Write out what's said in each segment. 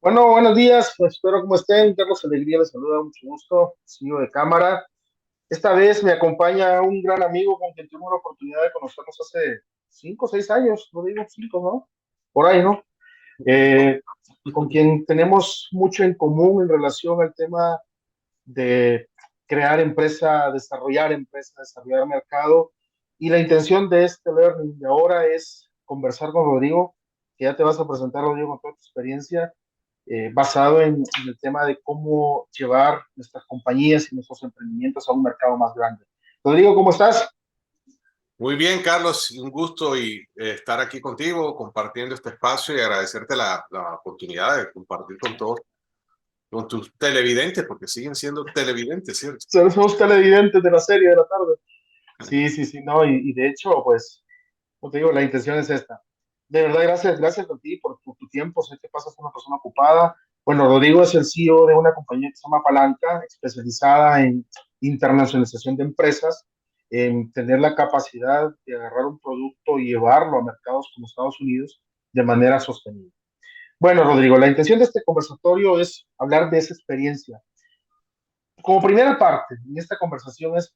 Bueno, buenos días, pues espero como estén. Carlos Alegría les saluda, mucho gusto, CEO de cámara. Esta vez me acompaña un gran amigo con quien tuve la oportunidad de conocernos hace 5 o 6 años, no digo 5, ¿no? Por ahí, ¿no? Eh, con quien tenemos mucho en común en relación al tema de crear empresa, desarrollar mercado. Y la intención de este learning de ahora es conversar con Rodrigo, que ya te vas a presentar, Rodrigo, con toda tu experiencia basado en el tema de cómo llevar nuestras compañías y nuestros emprendimientos a un mercado más grande. Rodrigo, ¿cómo estás? Muy bien, Carlos, un gusto estar aquí contigo, compartiendo este espacio y agradecerte la oportunidad de compartir con todos, con tus televidentes, porque siguen siendo televidentes, ¿cierto? Somos televidentes de la serie de la tarde. Sí, sí, sí, no, y de hecho, pues, como te digo, la intención es esta. De verdad, gracias a ti por tu tiempo. Sé que pasas una persona ocupada. Bueno, Rodrigo es el CEO de una compañía que se llama Palanca, especializada en internacionalización de empresas, en tener la capacidad de agarrar un producto y llevarlo a mercados como Estados Unidos de manera sostenible. Bueno, Rodrigo, la intención de este conversatorio es hablar de esa experiencia. Como primera parte en esta conversación es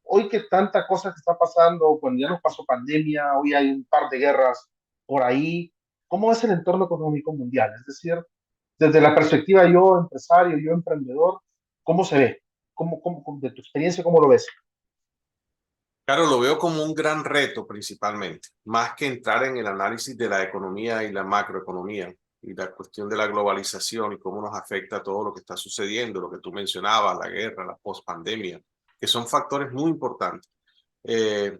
hoy que tanta cosa que está pasando, cuando ya nos pasó pandemia, hoy hay un par de guerras por ahí, ¿cómo es el entorno económico mundial? Es decir, desde la perspectiva yo empresario, yo emprendedor, ¿cómo se ve? De tu experiencia, cómo lo ves? Claro, lo veo como un gran reto principalmente, más que entrar en el análisis de la economía y la macroeconomía y la cuestión de la globalización y cómo nos afecta todo lo que está sucediendo, lo que tú mencionabas, la guerra, la pospandemia, que son factores muy importantes,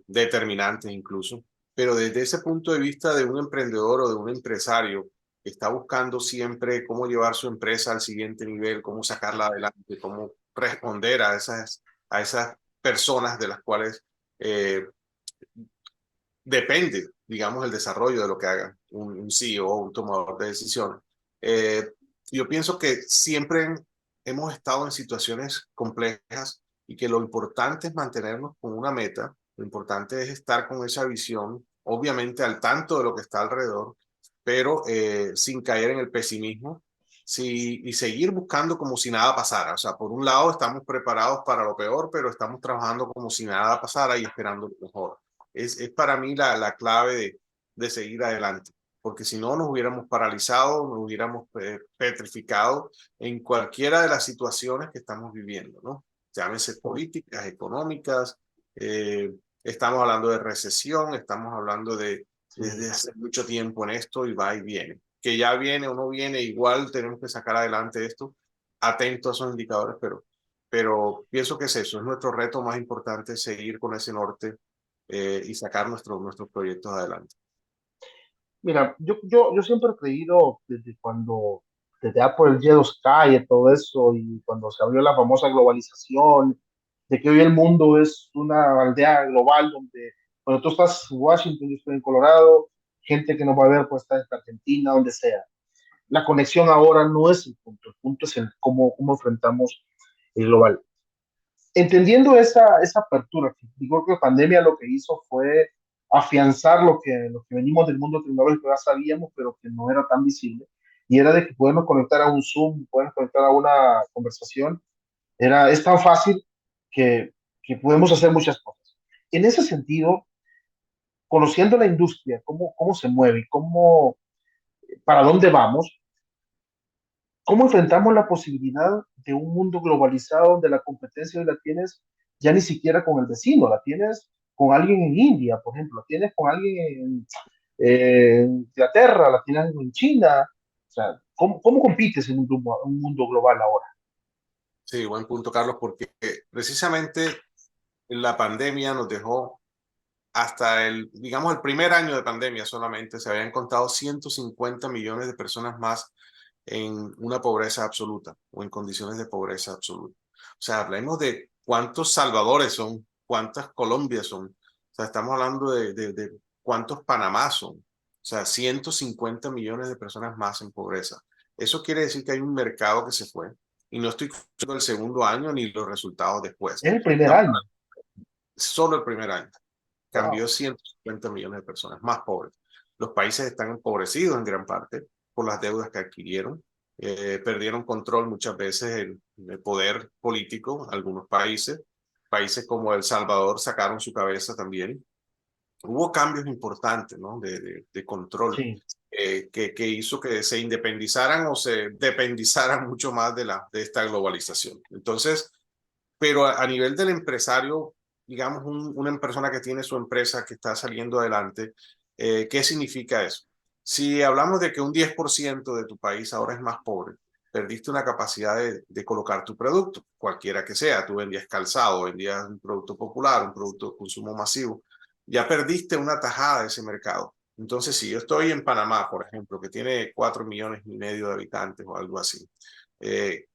determinantes incluso, pero desde ese punto de vista de un emprendedor o de un empresario que está buscando siempre cómo llevar su empresa al siguiente nivel, cómo sacarla adelante, cómo responder a esas personas de las cuales eh, depende, digamos, el desarrollo de lo que haga un CEO, un tomador de decisiones. Eh, yo pienso que siempre hemos estado en situaciones complejas y que lo importante es mantenernos con una meta, lo importante es estar con esa visión, obviamente al tanto de lo que está alrededor, pero sin caer en el pesimismo. Sí, y seguir buscando como si nada pasara. O sea, por un lado estamos preparados para lo peor, pero estamos trabajando como si nada pasara y esperando lo mejor. Es para mí la clave de seguir adelante, porque si no nos hubiéramos paralizado, nos hubiéramos petrificado en cualquiera de las situaciones que estamos viviendo, ¿no? Llámese políticas, económicas, eh, estamos hablando de recesión, estamos hablando de desde Sí. hace mucho tiempo en esto y va y viene. Que ya viene o no viene, igual tenemos que sacar adelante esto, atento a esos indicadores, pero pienso que es eso, es nuestro reto más importante, seguir con ese norte y sacar nuestros proyectos adelante. Mira, yo siempre he creído desde Apple G2K y todo eso, y cuando se abrió la famosa globalización, de que hoy el mundo es una aldea global donde cuando tú estás en Washington, yo estoy en Colorado, gente que nos va a ver pues está en Argentina, donde sea. La conexión ahora no es el punto es el cómo enfrentamos el global. Entendiendo esa apertura, digo que la pandemia lo que hizo fue afianzar lo que venimos del mundo tecnológico, ya sabíamos, pero que no era tan visible, y era de que podemos conectar a un Zoom, podemos conectar a una conversación, es tan fácil que podemos hacer muchas cosas. En ese sentido, conociendo la industria, cómo se mueve, para dónde vamos, ¿cómo enfrentamos la posibilidad de un mundo globalizado donde la competencia hoy la tienes ya ni siquiera con el vecino, la tienes con alguien en India, por ejemplo, la tienes con alguien en Inglaterra, la tienes en China? O sea, ¿cómo compites en un mundo global ahora? Sí, buen punto, Carlos, porque precisamente la pandemia nos dejó hasta digamos, el primer año de pandemia solamente se habían contado 150 millones de personas más en una pobreza absoluta o en condiciones de pobreza absoluta. O sea, hablemos de cuántos Salvadores son, cuántas Colombias son. O sea, estamos hablando de cuántos Panamá son. O sea, 150 millones de personas más en pobreza. Eso quiere decir que hay un mercado que se fue. Y no estoy contando el segundo año ni los resultados después. Es el primer Estamos año. solo el primer año Wow. cambió 150 millones de personas más pobres. Los países están empobrecidos en gran parte por las deudas que adquirieron. perdieron control muchas veces el poder político, algunos países. Países como El Salvador sacaron su cabeza también. Hubo cambios importantes, ¿no? De control Sí, que hizo que se independizaran o se dependizaran mucho más de esta globalización. Entonces, pero a nivel del empresario, digamos, una persona que tiene su empresa que está saliendo adelante, ¿qué significa eso? Si hablamos de que un 10% de tu país ahora es más pobre, perdiste una capacidad de colocar tu producto, cualquiera que sea. Tú vendías calzado, vendías un producto popular, un producto de consumo masivo. Ya perdiste una tajada de ese mercado. Entonces, si yo estoy en Panamá, por ejemplo, que tiene 4,5 millones de habitantes o algo así,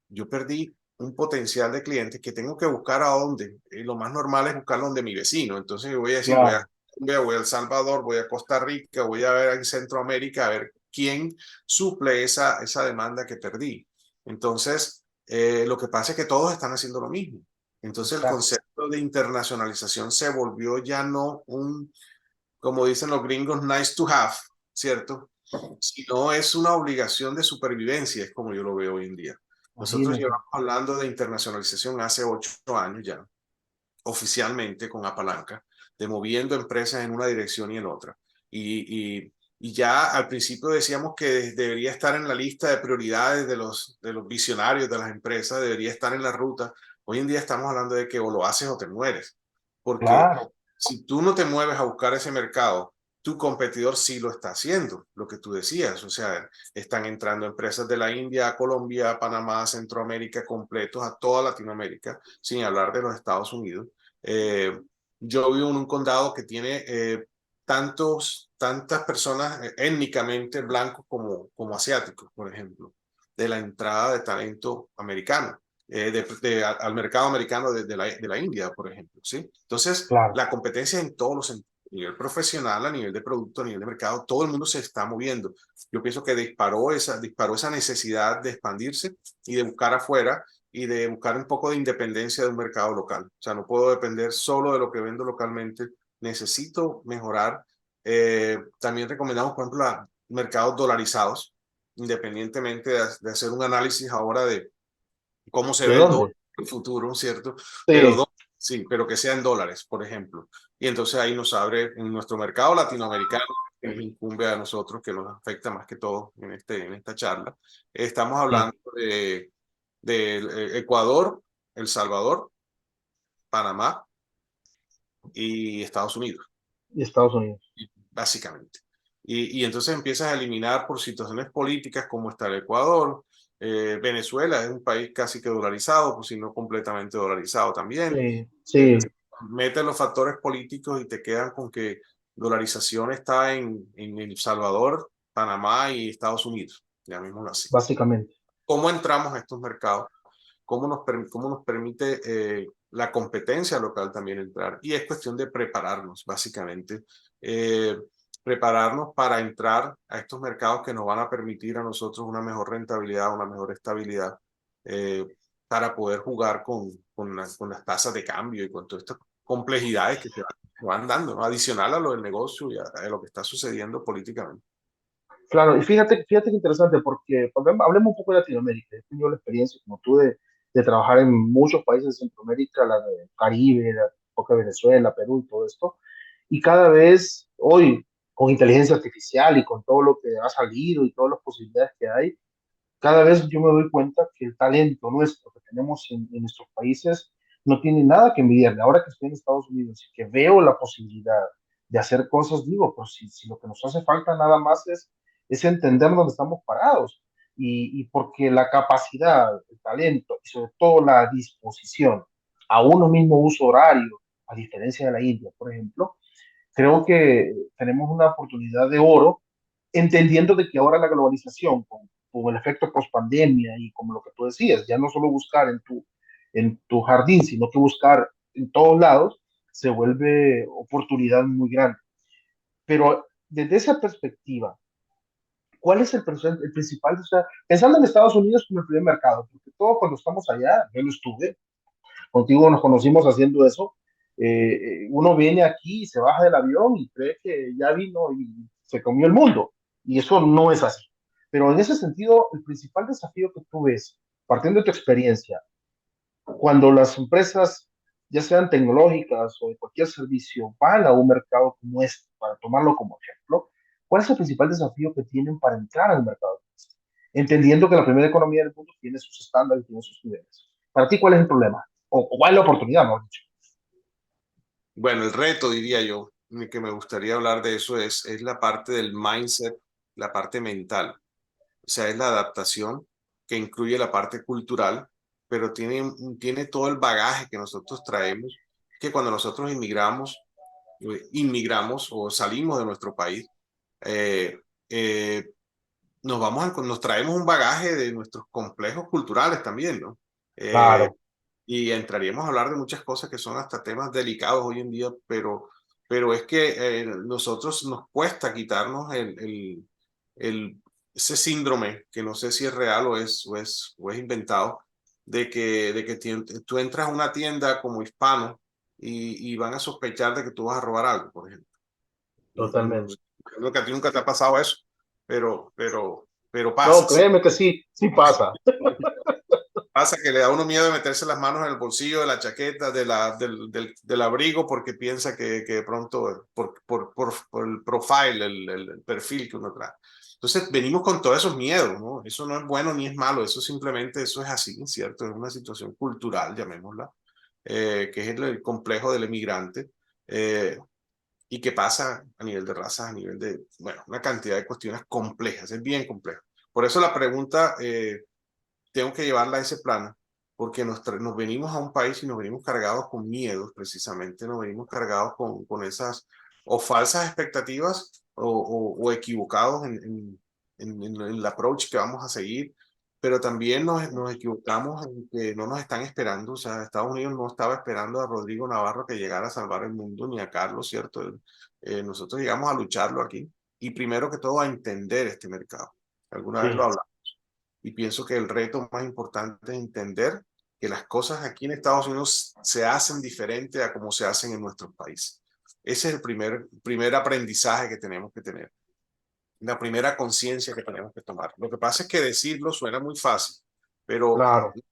yo perdí un potencial de clientes que tengo que buscar a dónde. Y lo más normal es buscarlo donde mi vecino. Entonces yo voy a decir, voy a claro, Colombia, voy a El Salvador, voy a Costa Rica, voy a ver en Centroamérica, a ver quién suple esa demanda que perdí. Entonces, lo que pasa es que todos están haciendo lo mismo. Entonces el exacto, concepto de internacionalización se volvió ya no como dicen los gringos, nice to have, ¿cierto? Sino es una obligación de supervivencia, es como yo lo veo hoy en día. Nosotros imagínate, llevamos hablando de internacionalización hace 8 años ya, oficialmente con Apalanca, de moviendo empresas en una dirección y en otra. Y ya al principio decíamos que debería estar en la lista de prioridades de los visionarios de las empresas, debería estar en la ruta. Hoy en día estamos hablando de que o lo haces o te mueres, porque claro, si tú no te mueves a buscar ese mercado, tu competidor sí lo está haciendo, lo que tú decías, o sea, están entrando empresas de la India a Colombia, a Panamá, a Centroamérica, completos a toda Latinoamérica, sin hablar de los Estados Unidos. Eh, yo vivo en un condado que tiene tantas personas étnicamente blancos como asiáticos, por ejemplo, de la entrada de talento americano. Al mercado americano de la India, por ejemplo, ¿sí? Entonces, claro. la competencia en todos los sentidos, a nivel profesional, a nivel de producto, a nivel de mercado, todo el mundo se está moviendo. Yo pienso que disparó esa necesidad de expandirse y de buscar afuera y de buscar un poco de independencia de un mercado local. O sea, no puedo depender solo de lo que vendo localmente, necesito mejorar. También recomendamos, por ejemplo, mercados dolarizados, independientemente de hacer un análisis ahora de cómo se ¿De ve el dólar dónde? en el futuro, ¿cierto? Pero Sí, sí, pero que sea en dólares, por ejemplo. Y entonces ahí nos abre en nuestro mercado latinoamericano, que nos incumbe a nosotros, que nos afecta más que todo en esta charla. Estamos sí, hablando de Ecuador, El Salvador, Panamá y Estados Unidos, y Estados Unidos. básicamente. Y entonces empiezas a eliminar por situaciones políticas como está el Ecuador. Venezuela es un país casi que dolarizado, pues si no completamente dolarizado también. Sí, Entonces, sí, metes los factores políticos y te quedan con que dolarización está en El Salvador, Panamá y Estados Unidos, ya mismo así. básicamente. ¿Cómo entramos a estos mercados? ¿Cómo nos permite la competencia local también entrar? Y es cuestión de prepararnos, básicamente. Eh, Prepararnos para entrar a estos mercados que nos van a permitir a nosotros una mejor rentabilidad, una mejor estabilidad, eh, para poder jugar con las tasas de cambio y con todas estas complejidades que se van dando, ¿no? Adicional a lo del negocio y a lo que está sucediendo políticamente. Claro, y fíjate que interesante, porque hablemos un poco de Latinoamérica. He tenido la experiencia, como tú, de trabajar en muchos países de Centroamérica, la de Caribe, la poca Venezuela, Perú y todo esto. Y cada vez, hoy, con inteligencia artificial y con todo lo que ha salido y todas las posibilidades que hay, cada vez yo me doy cuenta que el talento nuestro que tenemos en nuestros países no tiene nada que envidiarle. Ahora que estoy en Estados Unidos y que veo la posibilidad de hacer cosas, digo, pues si lo que nos hace falta nada más es entender dónde estamos parados y porque la capacidad, el talento y sobre todo la disposición a uno mismo uso horario, a diferencia de la India, por ejemplo, creo que tenemos una oportunidad de oro, entendiendo de que ahora la globalización, con el efecto post pandemia y como lo que tú decías, ya no solo buscar en tu jardín, sino que buscar en todos lados, se vuelve oportunidad muy grande. Pero desde esa perspectiva, ¿cuál es el principal? O sea, pensando en Estados Unidos como el primer mercado, porque todo cuando estamos allá, yo lo estuve, contigo nos conocimos haciendo eso. Uno viene aquí y se baja del avión y cree que ya vino y se comió el mundo. Y eso no es así. Pero en ese sentido, el principal desafío que tú ves, partiendo de tu experiencia, cuando las empresas, ya sean tecnológicas o de cualquier servicio, van a un mercado como este, para tomarlo como ejemplo, ¿cuál es el principal desafío que tienen para entrar al mercado como este? Entendiendo que la primera economía del mundo tiene sus estándares, tiene sus niveles. Para ti, ¿cuál es el problema? O cuál es la oportunidad, mejor dicho. Bueno, el reto, diría yo, que me gustaría hablar de eso es la parte del mindset, la parte mental. O sea, es la adaptación que incluye la parte cultural, pero tiene todo el bagaje que nosotros traemos, que cuando nosotros inmigramos o salimos de nuestro país, eh, eh, nos traemos un bagaje de nuestros complejos culturales también, ¿no? Eh, Claro, y entraríamos a hablar de muchas cosas que son hasta temas delicados hoy en día, pero es que nosotros nos cuesta quitarnos el, ese síndrome, que no sé si es real o es inventado, de que tú entras a una tienda como hispano y van a sospechar de que tú vas a robar algo, por ejemplo. No sé, totalmente. creo que a ti nunca te ha pasado eso, pero No, pasa, sí. créeme que sí, sí pasa. Pasa que le da uno miedo de meterse las manos en el bolsillo de la chaqueta, del abrigo, porque piensa que de pronto, por el profile, el perfil que uno trae. Entonces, venimos con todos esos miedos, ¿no? Eso no es bueno ni es malo, eso simplemente, eso es así, ¿cierto? Es una situación cultural, llamémosla, que es el complejo del emigrante. Y que pasa a nivel de razas, a nivel de, bueno, una cantidad de cuestiones complejas, es bien complejo. Por eso la pregunta, tengo que llevarla a ese plano, porque nos venimos a un país y nos venimos cargados con miedos, precisamente, nos venimos cargados con esas o falsas expectativas o equivocados en el approach que vamos a seguir, pero también nos equivocamos en que no nos están esperando, o sea, Estados Unidos no estaba esperando a Rodrigo Navarro que llegara a salvar el mundo, ni a Carlos, ¿cierto? Nosotros llegamos a lucharlo aquí y primero que todo a entender este mercado. Alguna vez lo Sí, hablamos y pienso que el reto más importante es entender que las cosas aquí en Estados Unidos se hacen diferente a como se hacen en nuestros países. Ese es el primer aprendizaje que tenemos que tener, la primera conciencia que tenemos que tomar. Lo que pasa es que decirlo suena muy fácil, pero claro. la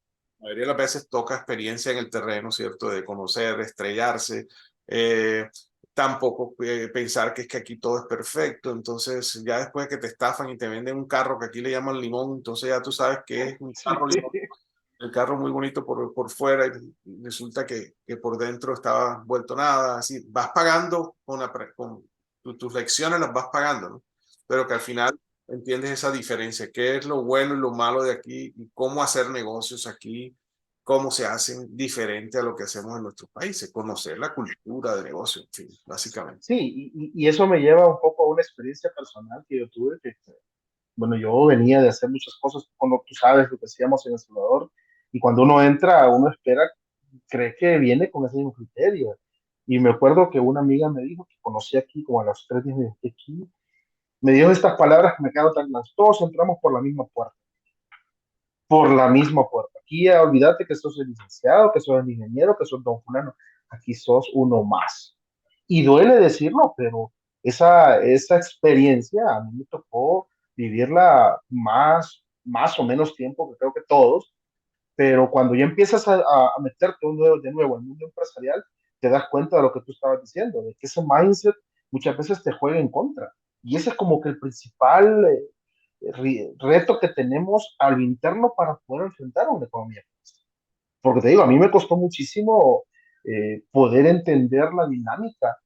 mayoría de las veces toca experiencia en el terreno, ¿cierto? De conocer, de estrellarse, eh, tampoco pensar que es que aquí todo es perfecto, entonces ya después que te estafan y te venden un carro que aquí le llaman limón, entonces ya tú sabes que es un Sí, carro limón, el carro muy bonito por fuera y resulta que por dentro estaba vuelto nada, así vas pagando con tus lecciones las vas pagando, ¿no? Pero que al final entiendes esa diferencia, qué es lo bueno y lo malo de aquí y cómo hacer negocios aquí, cómo se hacen diferente a lo que hacemos en nuestros países, conocer la cultura de negocio, en fin, básicamente. sí, y eso me lleva un poco a una experiencia personal que yo tuve, que bueno, yo venía de hacer muchas cosas, cuando tú sabes lo que hacíamos en El Salvador, y cuando uno entra, uno espera, cree que viene con ese mismo criterio. Y me acuerdo que una amiga me dijo que conocí aquí, como a los 3 días de aquí, me dijo estas palabras que me quedaron tan claras: todos entramos por la misma puerta, por la misma puerta. Aquí ya olvídate que sos el licenciado, que sos el ingeniero, que sos don fulano, aquí sos uno más. Y duele decirlo, pero esa experiencia a mí me tocó vivirla más o menos tiempo, que creo que todos, pero cuando ya empiezas a meterte de nuevo en el mundo empresarial, te das cuenta de lo que tú estabas diciendo, de que ese mindset muchas veces te juega en contra. Y ese es como que el principal reto que tenemos a lo interno para poder enfrentar una economía. Porque te digo, a mí me costó muchísimo poder entender la dinámica.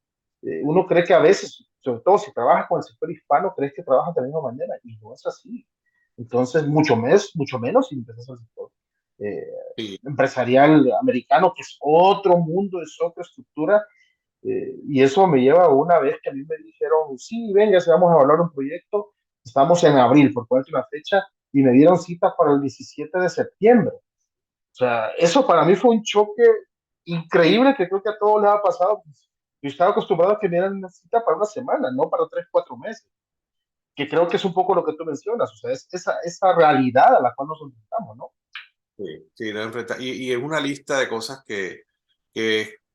Uno cree que a veces, sobre todo si trabajas con el sector hispano, crees que trabajas de la misma manera y no es así. Entonces, mucho menos si empiezas el sector eh, Sí, empresarial americano, que es otro mundo, es otra estructura. Y eso me lleva a una vez que a mí me dijeron, sí, ven, ya se vamos a evaluar un proyecto. Estamos en abril, por ponerte una fecha, y me dieron cita para el 17 de septiembre. O sea, eso para mí fue un choque increíble que creo que a todos les ha pasado. Pues, yo estaba acostumbrado a que me dieran una cita para una semana, no para 3, 4 meses, que creo que es un poco lo que tú mencionas. O sea, es esa realidad a la cual nos enfrentamos, ¿no? sí, sí, y es una lista de cosas que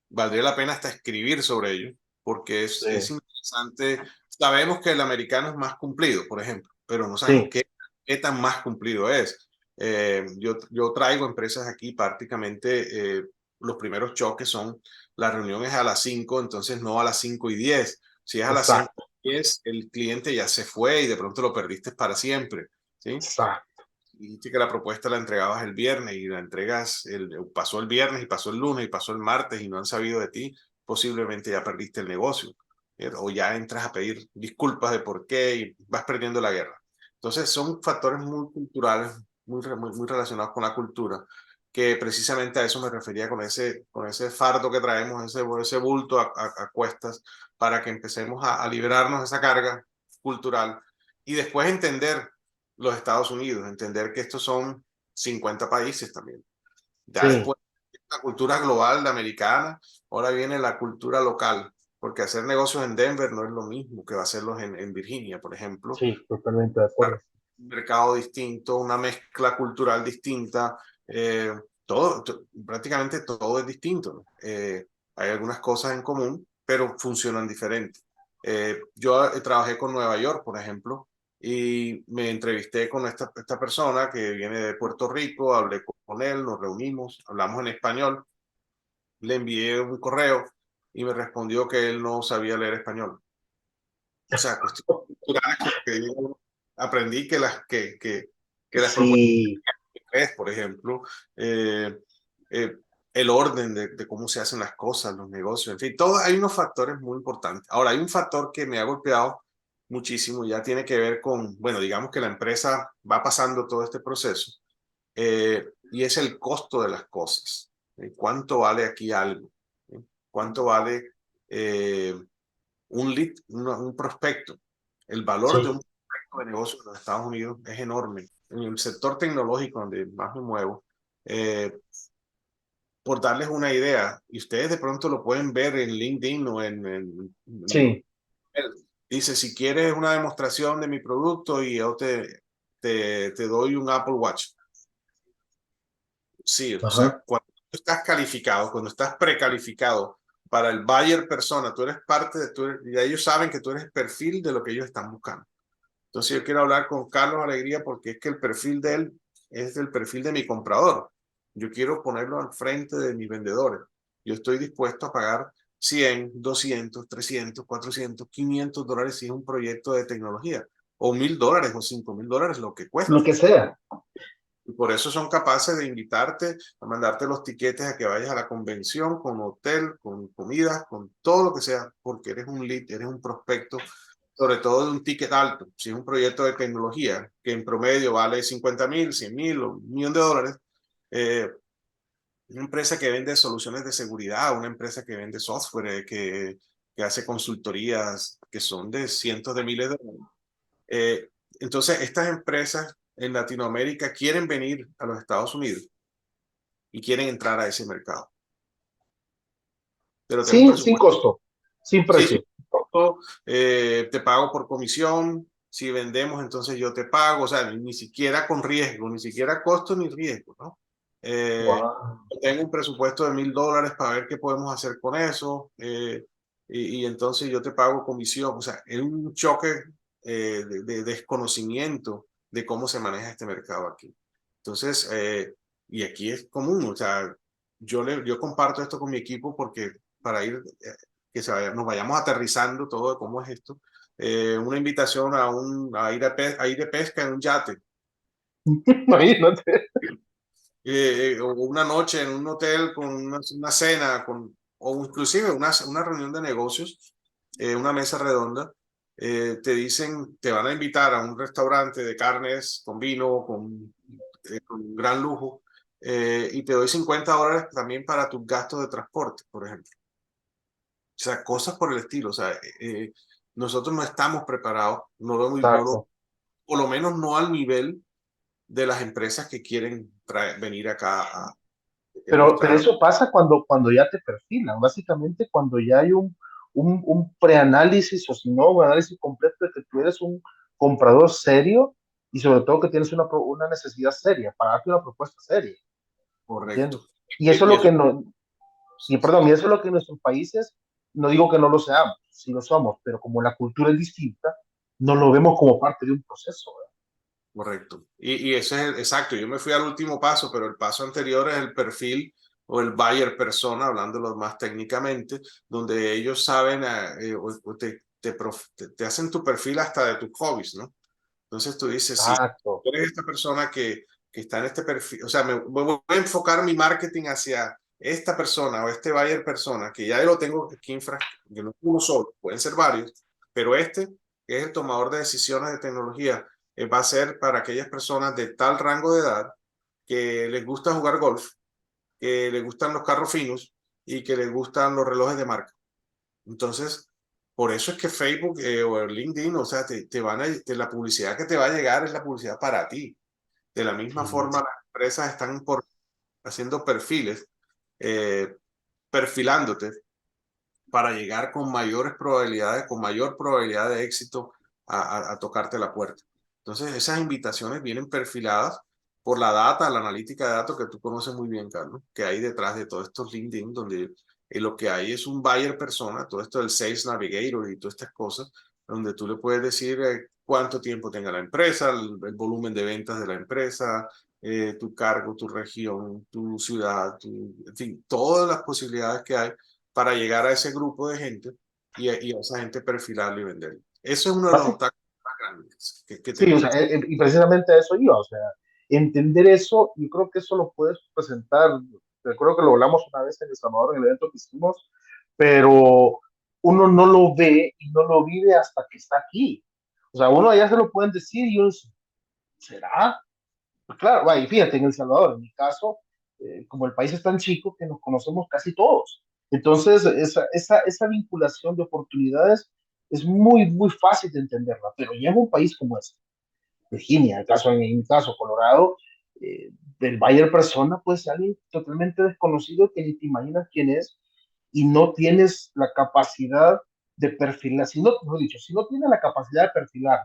valdría la pena hasta escribir sobre ello, porque es Sí, interesante. Sabemos que el americano es más cumplido, por ejemplo, pero no sabemos sí, qué. qué tan más cumplido es. Yo traigo empresas aquí prácticamente, los primeros choques son, la reunión es a las 5, entonces no a las 5:10. Si es a las cinco Exacto, y diez, el cliente ya se fue y de pronto lo perdiste para siempre, ¿sí? exacto. Dijiste que la propuesta la entregabas el viernes y la entregas, pasó el viernes y pasó el lunes y pasó el martes y no han sabido de ti, posiblemente ya perdiste el negocio, o ya entras a pedir disculpas de por qué y vas perdiendo la guerra. Entonces son factores muy culturales, muy relacionados con la cultura, que precisamente a eso me refería con ese fardo que traemos, ese bulto a cuestas, para que empecemos a liberarnos de esa carga cultural y después entender los Estados Unidos, entender que estos son 50 países también. Ya Sí, después la cultura global de americana, ahora viene la cultura local, porque hacer negocios en Denver no es lo mismo que hacerlos en Virginia, por ejemplo. sí, totalmente de acuerdo. Un mercado distinto, una mezcla cultural distinta, prácticamente todo es distinto, ¿no? Hay algunas cosas en común, pero funcionan diferente. Yo trabajé con Nueva York, por ejemplo, y me entrevisté con esta persona que viene de Puerto Rico, hablé con él, nos reunimos, hablamos en español, le envié un correo y me respondió que él no sabía leer español. O sea, cuestiones culturales como que yo aprendí que las propuestas Sí, en inglés, por ejemplo, eh, eh, el orden de cómo se hacen las cosas, los negocios, en fin, todo, hay unos factores muy importantes. Ahora, hay un factor que me ha golpeado muchísimo, ya tiene que ver con, bueno, digamos que la empresa va pasando todo este proceso, y es el costo de las cosas. ¿Cuánto vale aquí algo? ¿Cuánto vale un lead, un prospecto? El valor de sí, un prospecto de negocio en los Estados Unidos es enorme. En el sector tecnológico donde más me muevo, eh, por darles una idea, y ustedes de pronto lo pueden ver en LinkedIn o sí, dice, si quieres una demostración de mi producto y yo te doy un Apple Watch. Sí, o sea, ajá, cuando estás calificado, cuando estás precalificado para el buyer persona, tú eres parte y ellos saben que tú eres perfil de lo que ellos están buscando. Entonces yo quiero hablar con Carlos Alegría porque es que el perfil de él es el perfil de mi comprador. Yo quiero ponerlo al frente de mis vendedores. Yo estoy dispuesto a pagar 100, 200, 300, 400, $500 si es un proyecto de tecnología, o $1,000 o $5,000, lo que lo cueste. que sea. Y por eso son capaces de invitarte, a mandarte los tiquetes a que vayas a la convención, con hotel, con comidas, con todo lo que sea, porque eres un lead, eres un prospecto, sobre todo de un ticket alto. Si es un proyecto de tecnología que en promedio vale 50,000, 100,000 o $1,000,000, eh, una empresa que vende soluciones de seguridad, una empresa que vende software, que hace consultorías que son de cientos de miles de dólares. Eh, entonces, estas empresas en Latinoamérica quieren venir a los Estados Unidos y quieren entrar a ese mercado, pero tengo un Sin presupuesto. costo, sin Sí, sí, precio. te pago por comisión, si vendemos, entonces yo te pago, o sea, ni siquiera con riesgo, ni siquiera costo ni riesgo, ¿no? Eh, Wow. tengo un presupuesto de $1,000 para ver qué podemos hacer con eso, y entonces yo te pago comisión, o sea, es un choque de desconocimiento de cómo se maneja este mercado aquí. Entonces, y aquí es común, o sea, yo comparto esto con mi equipo porque para ir nos vayamos aterrizando todo de cómo es esto. Una invitación a ir de pesca en un yate, Imagínate. o una noche en un hotel con una cena, o inclusive una reunión de negocios, una mesa redonda. Te dicen, te van a invitar a un restaurante de carnes con vino, con gran lujo, y te doy $50 también para tus gastos de transporte, por ejemplo. O sea, cosas por el estilo. O sea, nosotros no estamos preparados, Exacto. por lo menos no al nivel de las empresas que quieren venir acá que queremos Pero traer. eso pasa cuando ya te perfilan, básicamente cuando ya hay un preanálisis o si no, un análisis completo de que tú eres un comprador serio y sobre todo que tienes una necesidad seria para darte una propuesta seria, ¿entiendes? Correcto. Y eso es Y lo eso, que no, y perdón, y eso es lo que en nuestros países, no digo que no lo seamos, sí lo somos, pero como la cultura es distinta, no lo vemos como parte de un proceso, ¿verdad? Correcto. Y ese es exacto. Yo me fui al último paso, pero el paso anterior es el perfil o el buyer persona, hablándolo más técnicamente, donde ellos saben o te hacen tu perfil hasta de tus hobbies, ¿no? Entonces tú dices, si Exacto. tú eres esta persona que está en este perfil, o sea, voy a enfocar mi marketing hacia esta persona o este buyer persona, que ya lo tengo aquí que no es uno solo, pueden ser varios, pero este, que es el tomador de decisiones de tecnología, va a ser para aquellas personas de tal rango de edad que les gusta jugar golf, que les gustan los carros finos y que les gustan los relojes de marca. Entonces, por eso es que Facebook o el LinkedIn, o sea, la publicidad que te va a llegar es la publicidad para ti. De la misma Sí. forma, las empresas están haciendo perfiles, eh, perfilándote para llegar con mayores probabilidades, con mayor probabilidad de éxito a tocarte la puerta. Entonces, esas invitaciones vienen perfiladas por la data, la analítica de datos que tú conoces muy bien, Carlos, que hay detrás de todos estos LinkedIn, donde lo que hay es un buyer persona, todo esto del Sales Navigator y todas estas cosas, donde tú le puedes decir cuánto tiempo tenga la empresa, el volumen de ventas de la empresa, tu cargo, tu región, tu ciudad, en fin, todas las posibilidades que hay para llegar a ese grupo de gente y a esa gente perfilarlo y venderlo. Eso es uno de los Basi- obstáculos más grandes que Sí, o sea, tenemos. y precisamente a eso iba, o sea, entender eso, y creo que eso lo puedes presentar, recuerdo que lo hablamos una vez en El Salvador en el evento que hicimos, pero uno no lo ve y no lo vive hasta que está aquí. O sea, uno allá se lo pueden decir y uno dice, ¿será? Pues claro, va, y fíjate, en El Salvador, en mi caso, como el país es tan chico que nos conocemos casi todos. Entonces, esa vinculación de oportunidades es muy, muy fácil de entenderla, pero ya en un país como este, Virginia, en mi caso, Colorado, del Bayer persona, pues alguien totalmente desconocido que ni te imaginas quién es y no tienes la capacidad de perfilar, si no, mejor dicho, si no tienes la capacidad de perfilar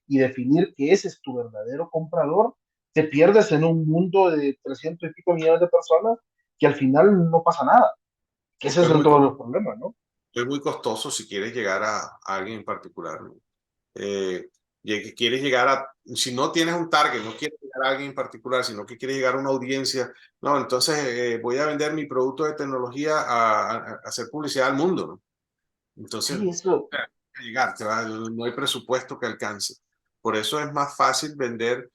y definir que ese es tu verdadero comprador, te pierdes en un mundo de 300 y pico millones de personas que al final no pasa nada. Que ese Pues es todos los problemas, ¿no? es muy costoso si quieres llegar a alguien en particular, ¿no? Eh, quieres llegar si no tienes un target, no quieres llegar a alguien en particular, sino que quieres llegar a una audiencia, no, entonces voy a vender mi producto de tecnología a hacer publicidad al mundo, ¿no? Entonces, Sí, eso, llegar, no hay presupuesto que alcance. Por eso es más fácil vender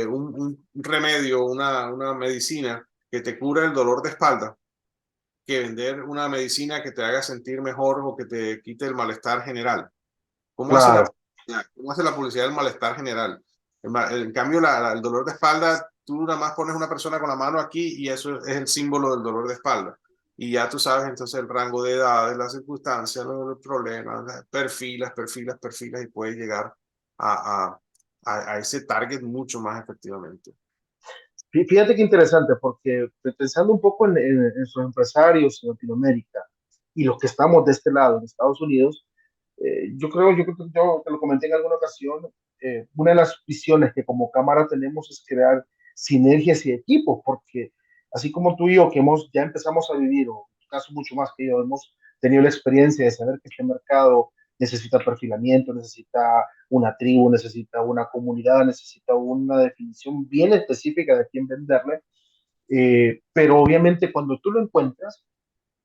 un remedio, una medicina que te cura el dolor de espalda, que vender una medicina que te haga sentir mejor o que te quite el malestar general. ¿Cómo hace claro. cómo hace la publicidad del malestar general? En cambio, el dolor de espalda, tú nada más pones una persona con la mano aquí y eso es el símbolo del dolor de espalda. Y ya tú sabes entonces el rango de edades, las circunstancias, los problemas, perfilas y puedes llegar a, a, a ese target mucho más efectivamente. Fíjate qué interesante, porque pensando un poco en sus empresarios en Latinoamérica y los que estamos de este lado, en Estados Unidos, yo te lo comenté en alguna ocasión, una de las visiones que como cámara tenemos es crear sinergias y equipos, porque así como tú y yo, que ya empezamos a vivir, o en tu caso mucho más que yo, hemos tenido la experiencia de saber que este mercado necesita perfilamiento, necesita una tribu, necesita una comunidad, necesita una definición bien específica de quién venderle, pero obviamente cuando tú lo encuentras,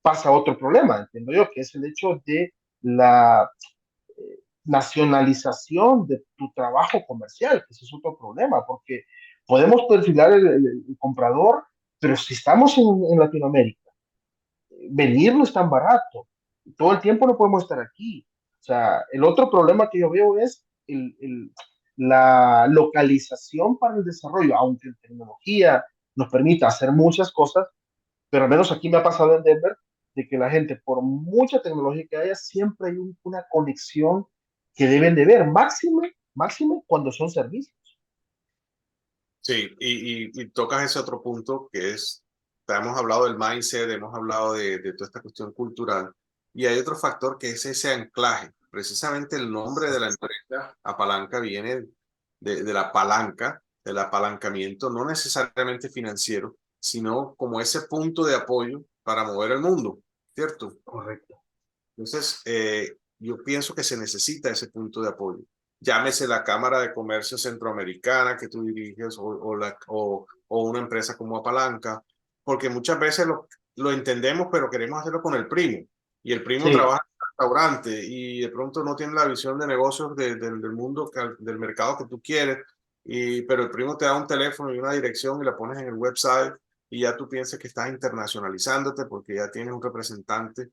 pasa otro problema, entiendo yo, que es el hecho de la nacionalización de tu trabajo comercial, que ese es otro problema, porque podemos perfilar el comprador, pero si estamos en Latinoamérica, venir no es tan barato, todo el tiempo no podemos estar aquí. O sea, el otro problema que yo veo es la localización para el desarrollo, aunque la tecnología nos permita hacer muchas cosas, pero al menos aquí me ha pasado en Denver, de que la gente, por mucha tecnología que haya, siempre hay una conexión que deben de ver, máximo, máximo cuando son servicios. Sí, y tocas ese otro punto que es, hemos hablado del mindset, hemos hablado de toda esta cuestión cultural, y hay otro factor que es ese anclaje. Precisamente el nombre de la Exacto. empresa, Apalanca, viene de la palanca, del apalancamiento, no necesariamente financiero, sino como ese punto de apoyo para mover el mundo, ¿cierto? Correcto. Entonces, yo pienso que se necesita ese punto de apoyo. llámese la Cámara de Comercio Centroamericana que tú diriges o una empresa como Apalanca, porque muchas veces lo entendemos, pero queremos hacerlo con el primo. Y el primo Sí, trabaja en un restaurante y de pronto no tiene la visión de negocios del mundo, del mercado que tú quieres, pero el primo te da un teléfono y una dirección y la pones en el website y ya tú piensas que estás internacionalizándote porque ya tienes un representante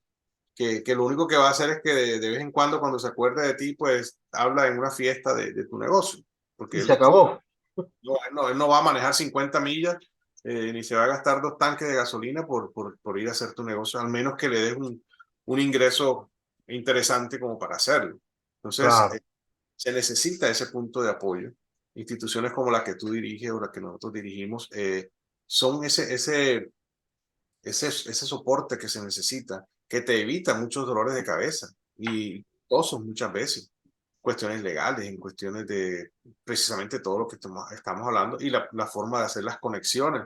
que lo único que va a hacer es que de vez en cuando se acuerde de ti, pues habla en una fiesta de tu negocio, porque y se acabó. él no va a manejar 50 millas ni se va a gastar 2 tanques de gasolina por ir a hacer tu negocio, al menos que le des un ingreso interesante como para hacerlo. Entonces, Claro, se necesita ese punto de apoyo. Instituciones como la que tú diriges o la que nosotros dirigimos son ese soporte que se necesita, que te evita muchos dolores de cabeza y cosas muchas veces, cuestiones legales, en cuestiones de precisamente todo lo que estamos hablando y la forma de hacer las conexiones,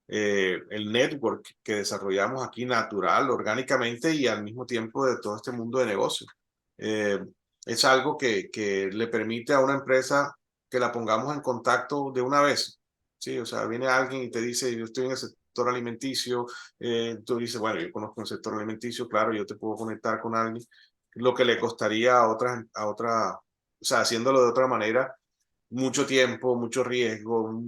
el network que desarrollamos aquí natural, orgánicamente y al mismo tiempo de todo este mundo de negocios. Eh, es algo que le permite a una empresa que la pongamos en contacto de una vez. Sí, o sea, viene alguien y te dice, yo estoy en el sector alimenticio, tú dices, bueno, yo conozco el sector alimenticio, claro, yo te puedo conectar con alguien, lo que le costaría o sea, haciéndolo de otra manera, mucho tiempo, mucho riesgo,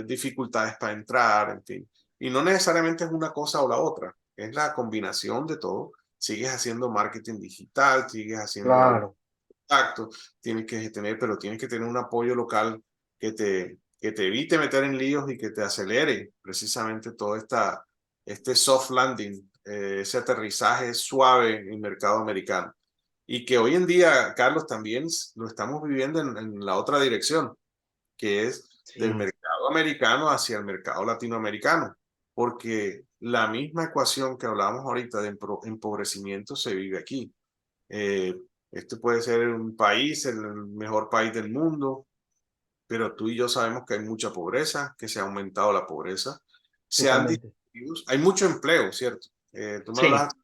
dificultades para entrar, en fin. Y no necesariamente es una cosa o la otra, es la combinación de todo. Sigues haciendo marketing digital, sigues haciendo la claro, contacto, pero tienes que tener un apoyo local que te evite meter en líos y que te acelere precisamente todo este soft landing, ese aterrizaje suave en el mercado americano. Y que hoy en día, Carlos, también lo estamos viviendo en la otra dirección, que es del sí, mercado americano hacia el mercado latinoamericano, porque la misma ecuación que hablábamos ahorita de empobrecimiento se vive aquí. Eh, este puede ser un país, el mejor país del mundo, pero tú y yo sabemos que hay mucha pobreza, que se ha aumentado la pobreza, se han totalmente. disminuido, hay mucho empleo, ¿cierto? Tú me Sí, hablas,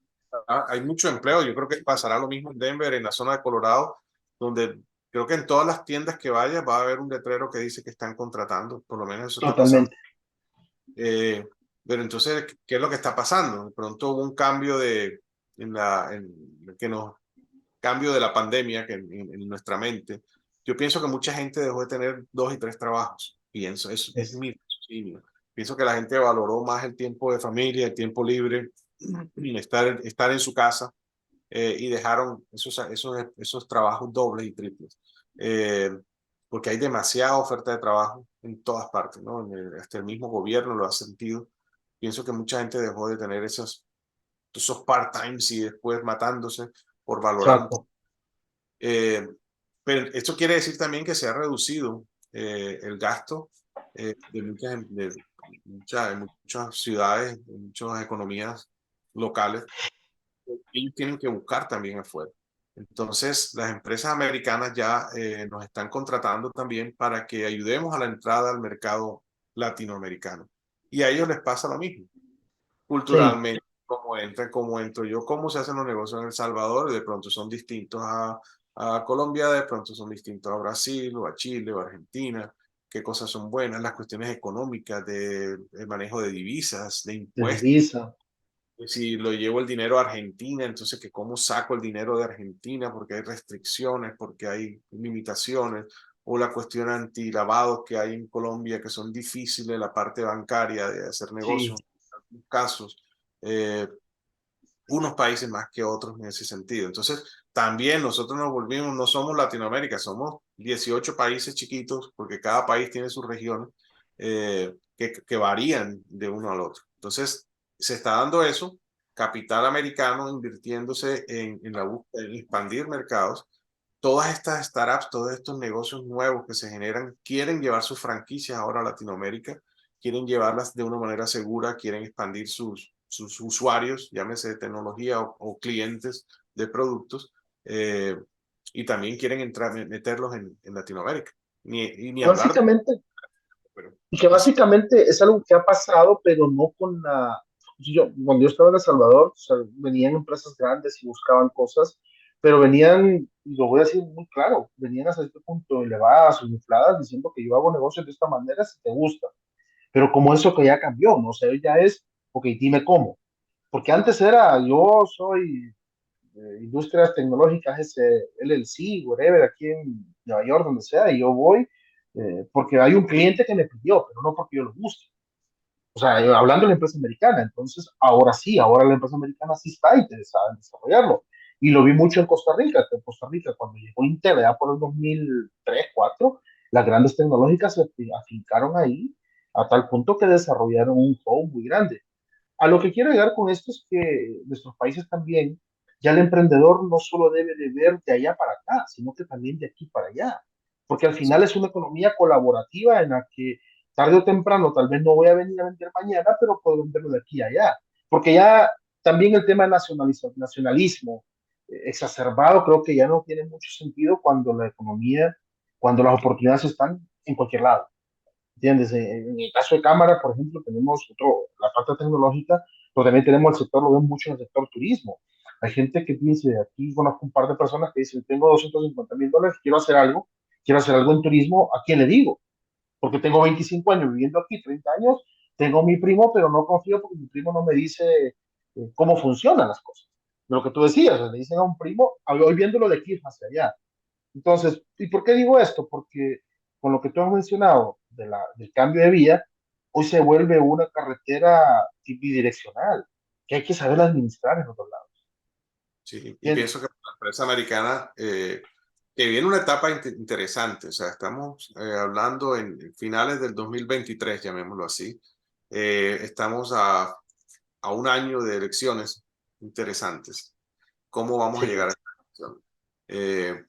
hay mucho empleo, yo creo que pasará lo mismo en Denver, en la zona de Colorado, donde creo que en todas las tiendas que vayas va a haber un letrero que dice que están contratando, por lo menos eso está pasando. totalmente. Eh, pero entonces, ¿qué es lo que está pasando? De pronto hubo un cambio que nos cambio de la pandemia que en nuestra mente, yo pienso que mucha gente dejó de tener 2 y 3 trabajos. Pienso, eso es Es mi raciocinio. Pienso que la gente valoró más el tiempo de familia, el tiempo libre, estar en su casa y dejaron esos trabajos dobles y triples. Eh, porque hay demasiada oferta de trabajo en todas partes, ¿no? Hasta el mismo gobierno lo ha sentido. Pienso que mucha gente dejó de tener esos part-times y después matándose por valorar un exacto. eh, pero esto quiere decir también que se ha reducido el gasto de muchas ciudades, de muchas economías locales. Ellos tienen que buscar también afuera. Entonces, las empresas americanas ya nos están contratando también para que ayudemos a la entrada al mercado latinoamericano. Y a ellos les pasa lo mismo Sí, culturalmente, cómo entra, cómo entro yo, cómo se hacen los negocios en El Salvador, de pronto son distintos a Colombia, de pronto son distintos a Brasil o a Chile o a Argentina, qué cosas son buenas, las cuestiones económicas, de manejo de divisas, de de impuestos. divisa. Si lo llevo el dinero a Argentina, entonces que cómo saco el dinero de Argentina, porque hay restricciones, porque hay limitaciones, o la cuestión antilavados que hay en Colombia, que son difíciles, la parte bancaria de hacer Sí, negocios, en algunos casos, eh, unos países más que otros en ese sentido. Entonces, también nosotros nos volvimos, no somos Latinoamérica, somos 18 países chiquitos, porque cada país tiene sus regiones que varían de uno al otro. Entonces, se está dando eso, capital americano invirtiéndose en la búsqueda, en expandir mercados. Todas estas startups, todos estos negocios nuevos que se generan, quieren llevar sus franquicias ahora a Latinoamérica, quieren llevarlas de una manera segura, quieren expandir sus usuarios, llámese de tecnología o clientes de productos, eh, y también quieren meterlos en Latinoamérica. Ni hablar de... básicamente, Pero y que así, básicamente es algo que ha pasado, pero no con la... cuando yo estaba en El Salvador, o sea, venían empresas grandes y buscaban cosas, pero venían y lo voy a decir muy claro, venían hasta este punto elevadas o infladas diciendo que yo hago negocios de esta manera si te gusta, pero como eso que ya cambió, ¿no? O sea, hoy ya es, ok, dime cómo, porque antes era, yo soy Industrias Tecnológicas LLC, whatever, aquí en Nueva York, donde sea, y yo voy porque hay un cliente que me pidió, pero no porque yo lo guste. O sea, hablando de la empresa americana, entonces ahora sí, ahora la empresa americana sí está interesada en desarrollarlo. Y lo vi mucho en Costa Rica, que en Costa Rica cuando llegó Intel, ya por el 2003-2004, las grandes tecnológicas se afincaron ahí a tal punto que desarrollaron un hub muy grande. A lo que quiero llegar con esto es que nuestros países también, ya el emprendedor no solo debe de ver de allá para acá, sino que también de aquí para allá, porque al Sí, final es una economía colaborativa en la que tarde o temprano, tal vez no voy a venir a vender mañana, pero puedo venderlo de aquí a allá, porque ya también el tema nacionalismo exacerbado creo que ya no tiene mucho sentido cuando la economía, cuando las oportunidades están en cualquier lado. ¿Entiendes? En el caso de cámara, por ejemplo, tenemos la parte tecnológica, pero también tenemos el sector, lo vemos mucho en el sector turismo. Hay gente que dice, aquí conozco un par de personas que dicen, tengo $250,000, quiero hacer algo en turismo, ¿a quién le digo? Porque tengo 25 años viviendo aquí, 30 años, tengo mi primo, pero no confío porque mi primo no me dice cómo funcionan las cosas. De lo que tú decías, le dicen a un primo, hoy viéndolo de aquí hacia allá. Entonces, ¿y por qué digo esto? Porque con lo que tú has mencionado del cambio de vía, hoy se vuelve una carretera bidireccional, que hay que saber administrar en otros lados. sí. Y ¿Entiendes? pienso que la empresa americana, que viene una etapa interesante, o sea, estamos hablando en finales del 2023, llamémoslo así. Estamos a un año de elecciones interesantes. ¿Cómo vamos a Sí, llegar a esta elección? Eh,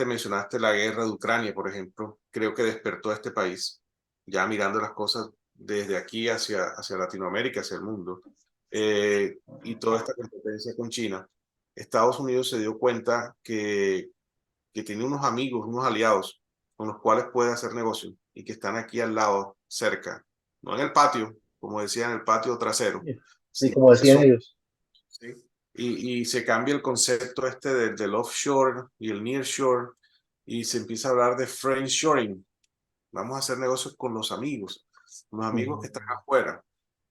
mencionaste la guerra de Ucrania, por ejemplo. Creo que despertó a este país, ya mirando las cosas desde aquí hacia Latinoamérica, hacia el mundo, y toda esta competencia con China. Estados Unidos se dio cuenta que tiene unos amigos, unos aliados con los cuales puede hacer negocio y que están aquí al lado, cerca, no en el patio, como decía, en el patio trasero, sí, sino como que decían son, ellos. ¿sí? Y se cambia el concepto este del offshore y el nearshore y se empieza a hablar de friendshoring. Vamos a hacer negocios con los amigos que están afuera.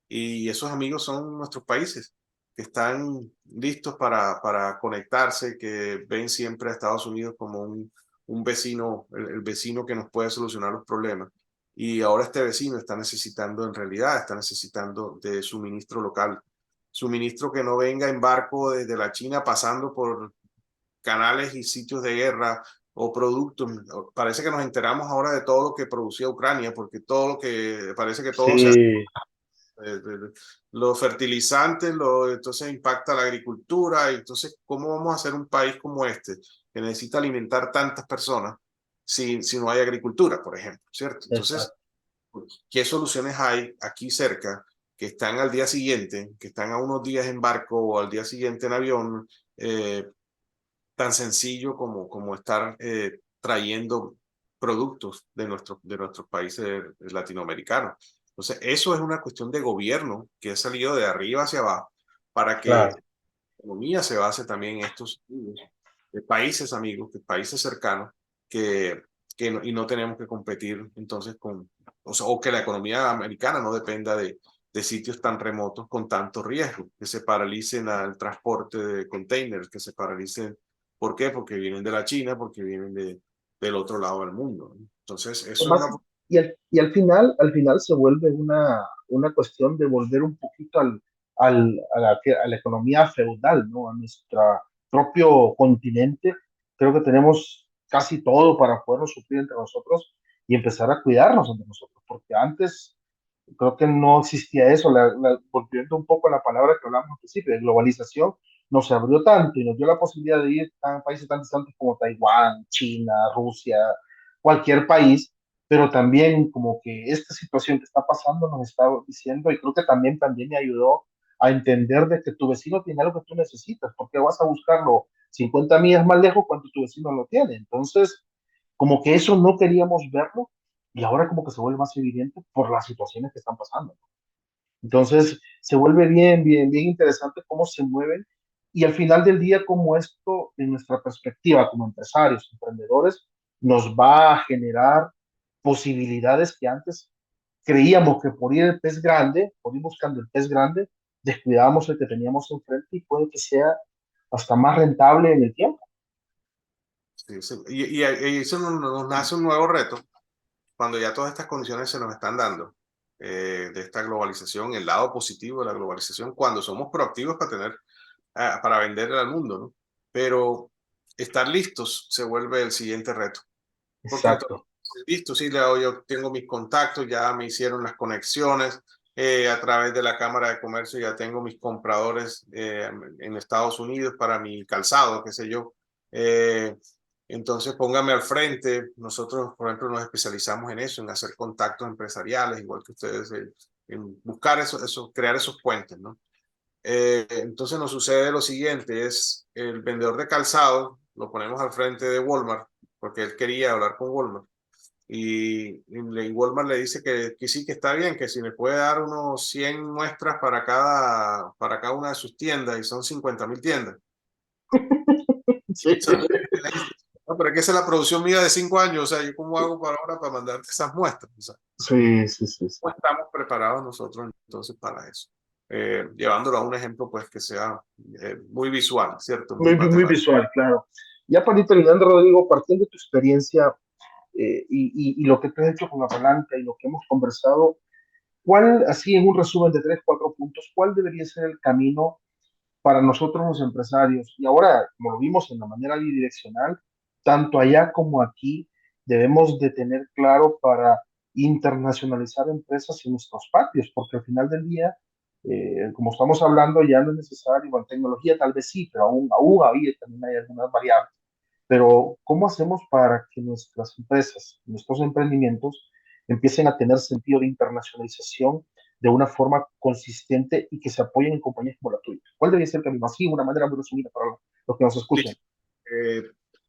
Y esos amigos son nuestros países, que están listos para conectarse, que ven siempre a Estados Unidos como un vecino, el vecino que nos puede solucionar los problemas. Y ahora este vecino está necesitando, en realidad, está necesitando de suministro local, suministro que no venga en barco desde la China pasando por canales y sitios de guerra o productos. Parece que nos enteramos ahora de todo lo que producía Ucrania, porque todo lo que parece que todo se hace Sí, los fertilizantes, entonces impacta la agricultura, y entonces, ¿cómo vamos a hacer un país como este, que necesita alimentar tantas personas si no hay agricultura, por ejemplo, ¿cierto? Entonces, exacto. ¿qué soluciones hay aquí cerca que están al día siguiente, que están a unos días en barco o al día siguiente en avión, tan sencillo como estar trayendo productos de nuestros países latinoamericanos? Entonces, eso es una cuestión de gobierno que ha salido de arriba hacia abajo para que Claro. la economía se base también en estos países amigos, de países cercanos, que, y no tenemos que competir entonces o que la economía americana no dependa de sitios tan remotos con tanto riesgo, que se paralicen el transporte de containers, que se paralicen. ¿Por qué? Porque vienen de la China, porque vienen del otro lado del mundo. Entonces, eso es Más, una... al final se vuelve una cuestión de volver un poquito a la economía feudal, ¿no? A nuestro propio continente. Creo que tenemos casi todo para podernos suplir entre nosotros y empezar a cuidarnos entre nosotros, porque antes creo que no existía eso. Volviendo un poco a la palabra que hablamos al principio, de globalización, nos abrió tanto y nos dio la posibilidad de ir a países tan distantes como Taiwán, China, Rusia, cualquier país, pero también como que esta situación que está pasando nos está diciendo, y creo que también me ayudó a entender de que tu vecino tiene algo que tú necesitas, porque vas a buscarlo 50 millas más lejos cuando tu vecino lo tiene. Entonces, como que eso no queríamos verlo y ahora como que se vuelve más evidente por las situaciones que están pasando. Entonces, se vuelve bien interesante cómo se mueven. Y al final del día, como esto, en nuestra perspectiva como empresarios, emprendedores, nos va a generar posibilidades que antes creíamos que por ir el pez grande, por ir buscando el pez grande, descuidábamos el que teníamos enfrente y puede que sea hasta más rentable en el tiempo. Sí, sí. Y eso nos nace un nuevo reto cuando ya todas estas condiciones se nos están dando, de esta globalización, el lado positivo de la globalización, cuando somos proactivos para tener, para venderle al mundo, ¿no? Pero estar listos se vuelve el siguiente reto, porque entonces, Exacto. listo, sí, yo tengo mis contactos, ya me hicieron las conexiones, a través de la Cámara de Comercio ya tengo mis compradores en Estados Unidos para mi calzado, qué sé yo. Eh, entonces póngame al frente. Nosotros, por ejemplo, nos especializamos en eso, en hacer contactos empresariales, igual que ustedes, en buscar crear esos puentes, ¿no? Entonces nos sucede lo siguiente, es el vendedor de calzado, lo ponemos al frente de Walmart, porque él quería hablar con Walmart. Y Walmart le dice que sí, que está bien, que si me puede dar unos 100 muestras para cada una de sus tiendas, y son 50.000 tiendas. Sí, No, pero es que esa es la producción mía de 5 años, o sea, ¿yo cómo hago para ahora para mandarte esas muestras? O sea, sí, sí, sí, sí. ¿cómo estamos preparados nosotros entonces para eso? Llevándolo a un ejemplo pues que sea muy visual, ¿cierto? Muy Muy matemático. visual, claro. Ya para ir terminando, Rodrigo, partiendo de tu experiencia y lo que tú has hecho con la palanca y lo que hemos conversado, ¿cuál, así en un resumen de tres, cuatro puntos, cuál debería ser el camino para nosotros los empresarios? Y ahora, como lo vimos en la manera bidireccional, tanto allá como aquí, debemos de tener claro para internacionalizar empresas en nuestros patios, porque al final del día, como estamos hablando, ya no es necesario, bueno, tecnología tal vez sí, pero aún ahí también hay algunas variables. Pero, ¿cómo hacemos para que nuestras empresas, nuestros emprendimientos empiecen a tener sentido de internacionalización de una forma consistente y que se apoyen en compañías como la tuya? ¿Cuál debería ser el camino? Así, de una manera muy resumida para los que nos Sí. escuchan. Eh,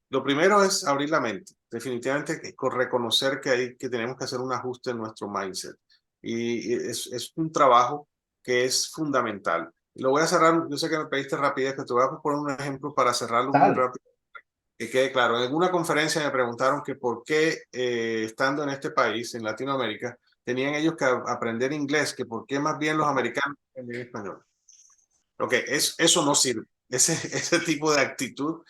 lo primero es abrir la mente, definitivamente reconocer que tenemos que hacer un ajuste en nuestro mindset. Y es un trabajo que es fundamental. Lo voy a cerrar, yo sé que me pediste rapidez, pero te voy a poner un ejemplo para cerrarlo muy Dale, rápido, que quede claro. En alguna conferencia me preguntaron que por qué, estando en este país, en Latinoamérica, tenían ellos que aprender inglés, que por qué más bien los americanos aprenden español. Ok, eso no sirve. Ese tipo de actitud,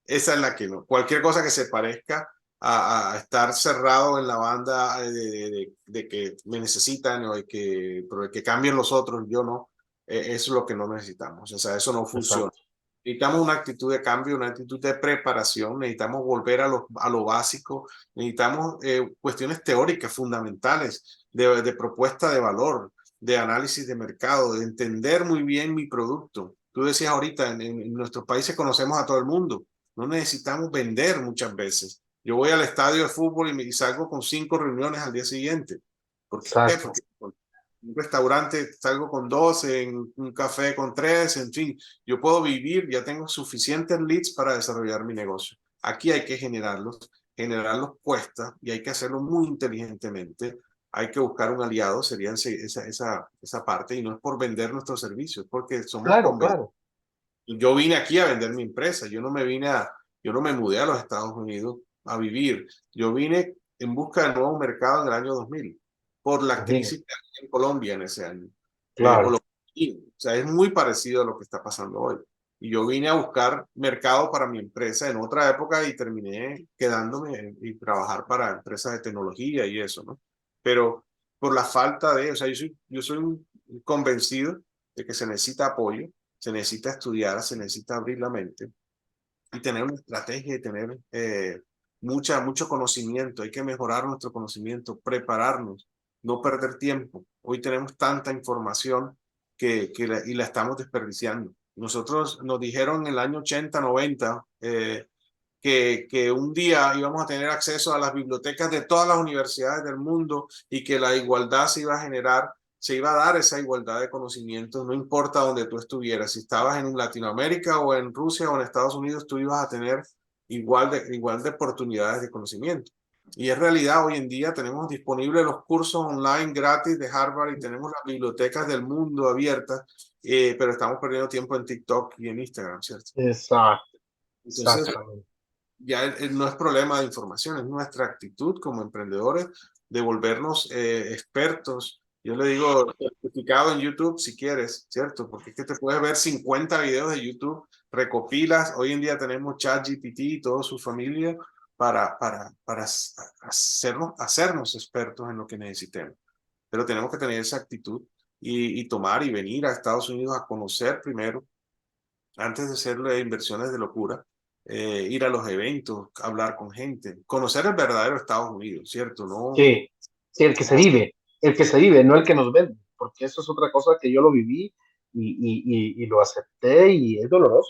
esa es la que no. Cualquier cosa que se parezca a estar cerrado en la banda de que me necesitan o pero de que cambien los otros, yo no, eso es lo que no necesitamos. O sea, eso no funciona. exacto. Necesitamos una actitud de cambio, una actitud de preparación, necesitamos volver a lo básico, necesitamos cuestiones teóricas fundamentales de propuesta de valor, de análisis de mercado, de entender muy bien mi producto. Tú decías ahorita, en nuestros países conocemos a todo el mundo, no necesitamos vender muchas veces. Yo voy al estadio de fútbol y salgo con 5 reuniones al día siguiente. ¿Por qué? Exacto. Porque en un restaurante salgo con 12, en un café con 3, en fin, yo puedo vivir, ya tengo suficientes leads para desarrollar mi negocio. Aquí hay que generarlos cuesta y hay que hacerlo muy inteligentemente. Hay que buscar un aliado, sería esa parte, y no es por vender nuestros servicios, porque somos Claro, convencidos. claro. Yo vine aquí a vender mi empresa, yo no me mudé a los Estados Unidos a vivir, yo vine en busca del nuevo mercado en el año 2000 por la Imagínate. crisis que había en Colombia en ese año. Claro. O sea, es muy parecido a lo que está pasando hoy. Y yo vine a buscar mercado para mi empresa en otra época y terminé quedándome y trabajar para empresas de tecnología y eso, ¿no? Pero por la falta o sea, yo soy un convencido de que se necesita apoyo, se necesita estudiar, se necesita abrir la mente y tener una estrategia y tener mucho conocimiento. Hay que mejorar nuestro conocimiento, prepararnos, no perder tiempo. Hoy tenemos tanta información y la estamos desperdiciando. Nosotros nos dijeron en el año 80, 90, que un día íbamos a tener acceso a las bibliotecas de todas las universidades del mundo y que la igualdad se iba a generar, se iba a dar esa igualdad de conocimientos, no importa dónde tú estuvieras, si estabas en Latinoamérica o en Rusia o en Estados Unidos, tú ibas a tener igual de oportunidades de conocimiento. Y es realidad, hoy en día tenemos disponibles los cursos online gratis de Harvard y tenemos las bibliotecas del mundo abiertas, pero estamos perdiendo tiempo en TikTok y en Instagram, ¿cierto? Exacto, Entonces, exactamente. ya no es problema de información, es nuestra actitud como emprendedores de volvernos expertos. Yo le digo certificado en YouTube si quieres, ¿cierto? Porque es que te puedes ver 50 videos de YouTube, recopilas. Hoy en día tenemos ChatGPT y toda su familia para hacernos expertos en lo que necesitemos. Pero tenemos que tener esa actitud y tomar y venir a Estados Unidos a conocer primero antes de hacerle inversiones de locura, ir a los eventos, hablar con gente, conocer el verdadero Estados Unidos, ¿cierto? No, Sí, sí, no, el que se vive, no el que nos vende, porque eso es otra cosa que yo lo viví y lo acepté y es doloroso.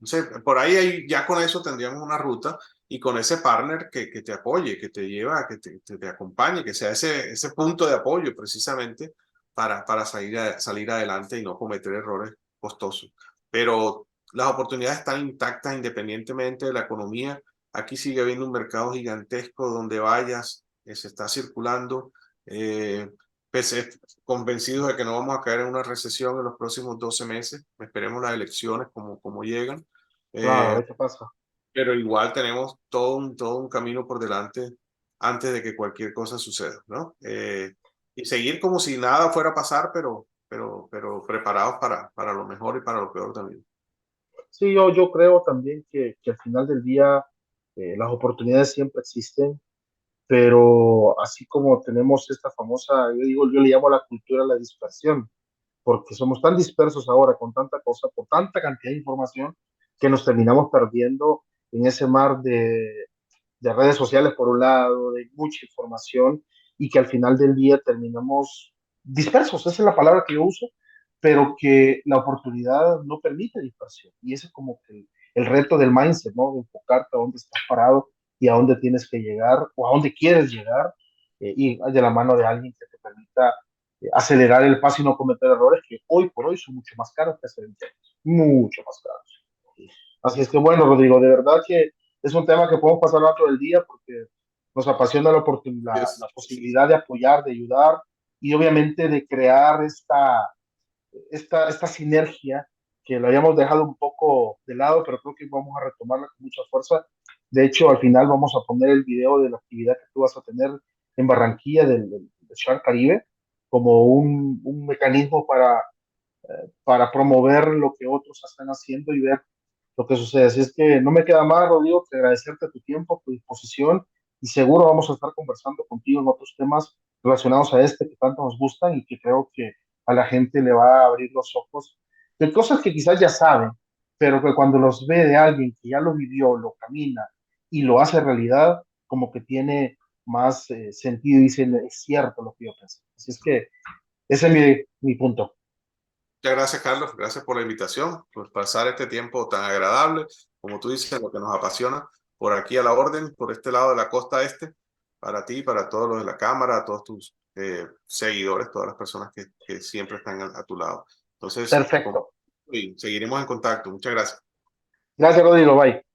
no sé, por ahí ya con eso tendríamos una ruta y con ese partner que te apoye, que te lleva, que te acompañe, que sea ese punto de apoyo precisamente para salir adelante y no cometer errores costosos. Pero las oportunidades están intactas independientemente de la economía. Aquí sigue habiendo un mercado gigantesco donde vayas, se está circulando. Eh, pese, convencidos de que no vamos a caer en una recesión en los próximos 12 meses. Esperemos las elecciones como llegan. Claro, a Eh, ver qué pasa. pero igual tenemos todo un camino por delante antes de que cualquier cosa suceda, ¿no? Y seguir como si nada fuera a pasar, pero preparados para lo mejor y para lo peor también. Sí, yo creo también que al final del día las oportunidades siempre existen, pero así como tenemos esta famosa, yo digo, yo le llamo a la cultura la dispersión, porque somos tan dispersos ahora con tanta cosa, por tanta cantidad de información, que nos terminamos perdiendo en ese mar de redes sociales por un lado, de mucha información y que al final del día terminamos dispersos, esa es la palabra que yo uso, pero que la oportunidad no permite dispersión. Y ese es como que el reto del mindset, ¿no? De enfocarte a dónde estás parado y a dónde tienes que llegar o a dónde quieres llegar y de la mano de alguien que te permita acelerar el paso y no cometer errores que hoy por hoy son mucho más caros que hace 20 años, mucho más caros. Así es que bueno, Rodrigo, de verdad que es un tema que podemos pasar todo el día porque nos apasiona la oportunidad, Yes. la posibilidad de apoyar, de ayudar y obviamente de crear esta sinergia que lo habíamos dejado un poco de lado, pero creo que vamos a retomarla con mucha fuerza. De hecho, al final vamos a poner el video de la actividad que tú vas a tener en Barranquilla del Shark Caribe como un mecanismo para promover lo que otros están haciendo y ver lo que sucede. Así es que no me queda más, Rodrigo, que agradecerte tu tiempo, tu disposición y seguro vamos a estar conversando contigo en otros temas relacionados a este que tanto nos gustan y que creo que a la gente le va a abrir los ojos de cosas que quizás ya saben, pero que cuando los ve de alguien que ya lo vivió, lo camina y lo hace realidad, como que tiene más sentido y dice, es cierto lo que yo pensé. Así es que ese es mi punto. Muchas gracias, Carlos. Gracias por la invitación, por pasar este tiempo tan agradable. Como tú dices, lo que nos apasiona, por aquí a la orden, por este lado de la costa este, para ti, para todos los de la cámara, a todos tus seguidores, todas las personas que siempre están a tu lado. Entonces, Perfecto. y seguiremos en contacto. Muchas gracias. Gracias, Rodrigo. Bye.